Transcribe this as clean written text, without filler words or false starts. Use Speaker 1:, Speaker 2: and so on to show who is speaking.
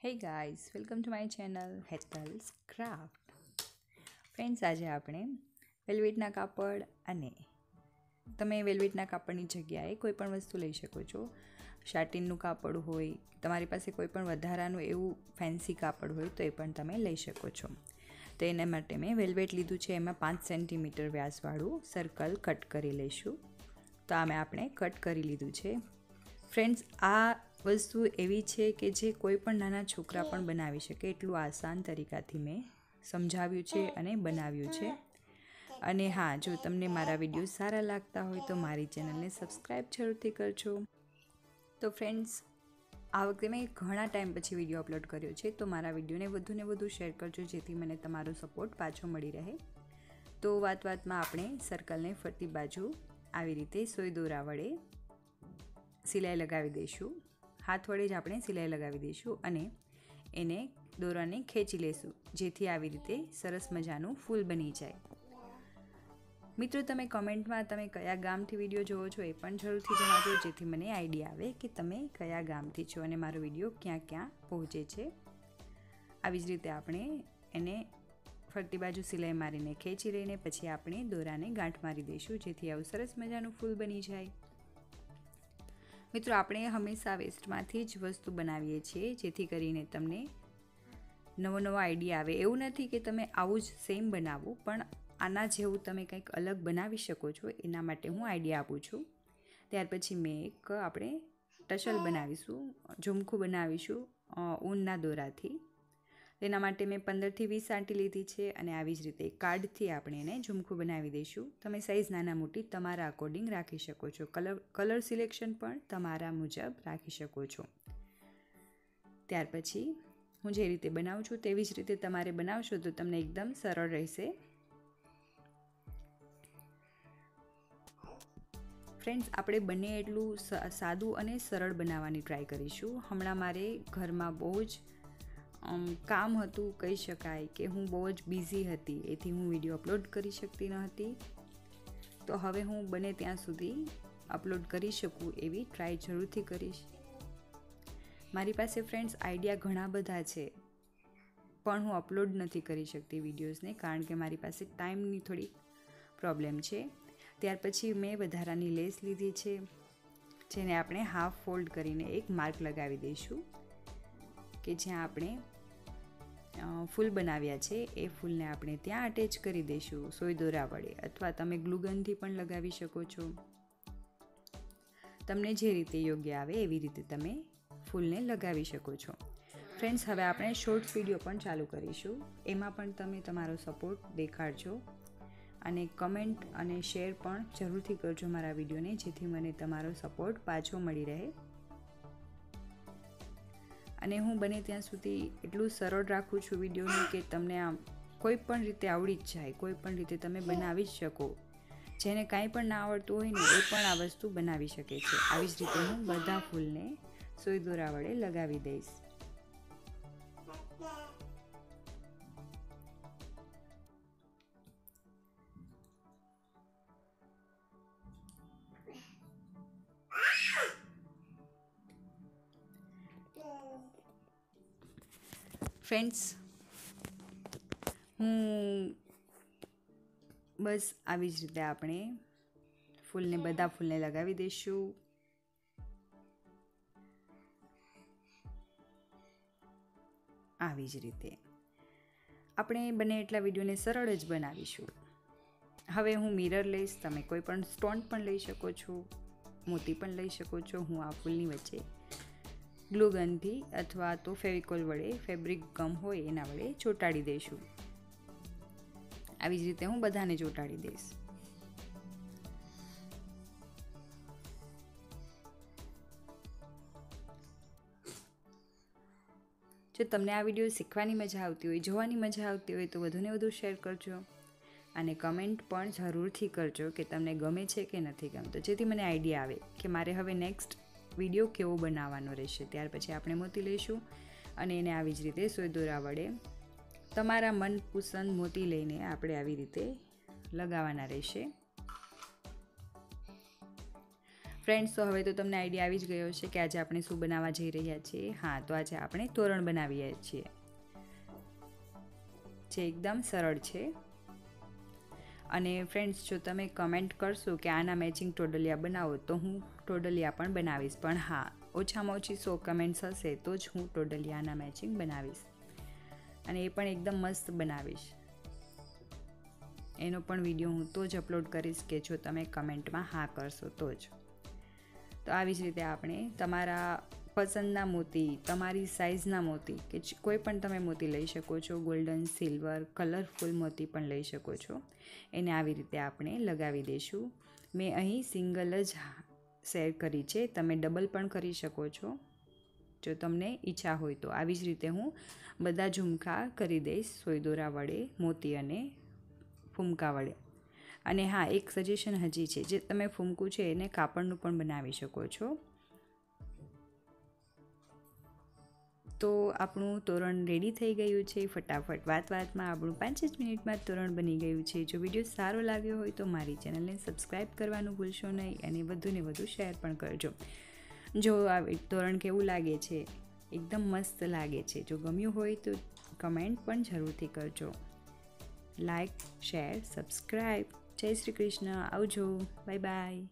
Speaker 1: Hey guys, welcome to my channel Hetal'z craft. Friends, આજે આપણે વેલ્વેટના કાપડ અને તમે વેલ્વેટના કાપડની જગ્યાએ કોઈ પણ વસ્તુ લઈ શકો છો. શાટીનનું કાપડ હોય, તમારી પાસે કોઈ પણ વધારાનું એવું ફેન્સી કાપડ હોય તો એ પણ તમે લઈ શકો છો. તો એના માટે મેં વેલ્વેટ લીધું છે. એમાં 5 સેન્ટીમીટર વ્યાસવાળું સર્કલ કટ કરી લઈશું. તો આમે આપણે કટ કરી લીધું છે. ફ્રેન્ડ્સ, આ વસ્તુ એવી છે કે જે કોઈ પણ નાના છોકરા પણ બનાવી શકે એટલું આસાન તરીકાથી મેં સમજાવ્યું છે અને બનાવ્યું છે. અને હા, જો તમને મારા વિડીયો સારા લાગતા હોય તો મારી ચેનલને સબસ્ક્રાઈબ જરૂરથી કરજો. તો ફ્રેન્ડ્સ, આ વખતે મેં ઘણા ટાઈમ પછી વિડીયો અપલોડ કર્યો છે, તો મારા વિડીયોને વધુને વધુ શેર કરજો જેથી મને તમારો સપોર્ટ પાછો મળી રહે. તો વાતમાં આપણે સર્કલને ફરતી બાજુ આવી રીતે સોય દોરા વડે સિલાઈ લગાવી દઈશું. હાથ વડે જ આપણે સિલાઈ લગાવી દઈશું અને એને દોરાને ખેંચી લેશું જેથી આવી રીતે સરસ મજાનું ફૂલ બની જાય. મિત્રો, તમે કમેન્ટમાં તમે કયા ગામથી વિડીયો જોવો છો એ પણ જરૂરથી જણાવજો જેથી મને આઈડિયા આવે કે તમે કયા ગામથી છો અને મારો વિડીયો ક્યાં ક્યાં પહોંચે છે. આવી જ રીતે આપણે એને ફરતી બાજુ સિલાઈ મારીને ખેંચી લઈને પછી આપણે દોરાને ગાંઠ મારી દઈશું જેથી આવું સરસ મજાનું ફૂલ બની જાય. મિત્રો, આપણે હંમેશા વેસ્ટમાંથી જ વસ્તુ બનાવીએ છીએ જેથી કરીને તમને નવો આઈડિયા આવે. એવું નથી કે તમે આવું જ સેમ બનાવો, પણ આના જેવું તમે કંઈક અલગ બનાવી શકો છો એના માટે હું આઈડિયા આપું છું. ત્યાર પછી આપણે ટસલ બનાવીશું, ઝુમખું બનાવીશું ઊનના દોરાથી. તેના માટે મેં 15થી 20 આંટી લીધી છે અને આવી જ રીતે કાર્ડથી આપણે એને ઝુમખું બનાવી દઈશું. તમે સાઇઝ નાના મોટી તમારા અકોર્ડિંગ રાખી શકો છો. કલર સિલેક્શન પણ તમારા મુજબ રાખી શકો છો. ત્યાર પછી હું જે રીતે બનાવું છું તેવી જ રીતે તમારે બનાવશો તો તમને એકદમ સરળ રહેશે. ફ્રેન્ડ્સ, આપણે બને એટલું સાદું અને સરળ બનાવવાની ટ્રાય કરીશું. હમણાં મારે ઘરમાં બહુ જ કામ હતું, કહી શકાય કે હું બહુ જ બિઝી હતી, એથી હું વિડીયો અપલોડ કરી શકતી ન હતી. તો હવે હું બને ત્યાં સુધી અપલોડ કરી શકું એવી ટ્રાય જરૂરથી કરીશ. મારી પાસે ફ્રેન્ડ્સ આઈડિયા ઘણા બધા છે, પણ હું અપલોડ નથી કરી શકતી વિડીયોઝને કારણ કે મારી પાસે ટાઈમની થોડી પ્રોબ્લેમ છે. ત્યાર પછી મેં વધારાની લેસ લીધી છે જેને આપણે હાફ ફોલ્ડ કરીને એક માર્ક લગાવી દઈશું કે જ્યાં આપણે ફૂલ બનાવ્યા છે એ ફૂલને આપણે ત્યાં અટેચ કરી દઈશું સોય દોરા વડે, અથવા તમે ગ્લુગનથી પણ લગાવી શકો છો. તમને જે રીતે યોગ્ય આવે એવી રીતે તમે ફૂલને લગાવી શકો છો. ફ્રેન્ડ્સ, હવે આપણે શોર્ટ્સ વિડીયો પણ ચાલુ કરીશું. એમાં પણ તમે તમારો સપોર્ટ દેખાડજો અને કમેન્ટ અને શેર પણ જરૂરથી કરજો મારા વિડીયોને જેથી મને તમારો સપોર્ટ પાછો મળી રહે. અને હું બને ત્યાં સુધી એટલું સરળ રાખું છું વિડીયોને કે તમને આમ કોઈ પણ રીતે આવડી જ જાય, કોઈ પણ રીતે તમે બનાવી જ શકો. જેને કાંઈ પણ ના આવડતું હોય ને એ પણ આ વસ્તુ બનાવી શકે છે. આવી જ રીતે હું બધા ફૂલને સોય દોરા વડે લગાવી દઈશ. ફ્રેન્ડ્સ, બસ આવી જ રીતે આપણે બધા ફૂલને લગાવી દઈશું. આવી જ રીતે આપણે બને એટલા વિડીયોને સરળ જ બનાવીશું. હવે હું મિરર લઈશ. તમે કોઈ પણ સ્ટોન પણ લઈ શકો છો, મોતી પણ લઈ શકો છો. હું આ ફૂલની વચ્ચે ગ્લુ ગનથી અથવા તો ફેવિકોલ વડે, ફેબ્રિક ગમ હોય એના વડે ચોંટાડી દઈશું. આવી જ રીતે હું બધાને ચોંટાડી દઈશ. જો તમને આ વિડીયો શીખવાની મજા આવતી હોય, જોવાની મજા આવતી હોય તો વધુને વધુ શેર કરજો અને કમેન્ટ પણ જરૂરથી કરજો કે તમને ગમે છે કે નથી ગમતો, જેથી મને આઈડિયા આવે કે મારે હવે નેક્સ્ટ વિડીયો કેવો બનાવવાનો રહેશે. ત્યાર પછી આપણે મોતી લઈશું અને એને આવી જ રીતે સોય દોરા વડે તમારા મનપસંદ મોતી લઈને આપણે આવી રીતે લગાવવાના રહેશે. ફ્રેન્ડ્સ, તો હવે તો તમને આઈડિયા આવી જ ગયો છે કે આજે આપણે શું બનાવવા જઈ રહ્યા છીએ. હા, તો આજે આપણે તોરણ બનાવીએ છીએ, જે એકદમ સરળ છે. અને ફ્રેન્ડ્સ, જો તમે કમેન્ટ કરશો કે આના મેચિંગ ટોડલિયા બનાવો તો હું ટોડલિયા પણ બનાવીશ. પણ હા, ઓછામાં ઓછી 100 કમેન્ટ્સ હશે તો જ હું ટોડલિયાના મેચિંગ બનાવીશ, અને એ પણ એકદમ મસ્ત બનાવીશ. એનો પણ વિડીયો હું તો જ અપલોડ કરીશ કે જો તમે કમેન્ટમાં હા કરશો તો જ. તો આવી જ રીતે આપણે તમારા પસંદના મોતી, તમારી સાઇઝના મોતી કે કોઈ પણ તમે મોતી લઈ શકો છો. ગોલ્ડન, સિલ્વર, કલરફુલ મોતી પણ લઈ શકો છો. એને આવી રીતે આપણે લગાવી દઈશું. મેં અહીં સિંગલ જ શેર કરી છે, તમે ડબલ પણ કરી શકો છો જો તમને ઈચ્છા હોય તો. આવી જ રીતે હું બધા ઝુમખા કરી દઈશ સોય દોરા વડે, મોતી અને ફૂમકા વડે. અને હા, એક સજેશન હજી છે, જે તમે ફૂમકું છે એને કાપડનું પણ બનાવી શકો છો. તો આપણું તોરણ રેડી થઈ ગયું છે. ફટાફટ વાતમાં આપણું 5 જ મિનિટમાં તોરણ બની ગયું છે. જો વિડીયો સારો લાગ્યો હોય તો મારી ચેનલને સબસ્ક્રાઈબ કરવાનું ભૂલશો નહીં, અને વધુને વધુ શેર પણ કરજો. જો આ તોરણ કેવું લાગે છે, એકદમ મસ્ત લાગે છે. જો ગમ્યું હોય તો કમેન્ટ પણ જરૂરથી કરજો. Like, share, subscribe. જય શ્રી કૃષ્ણ. આવજો. Bye bye.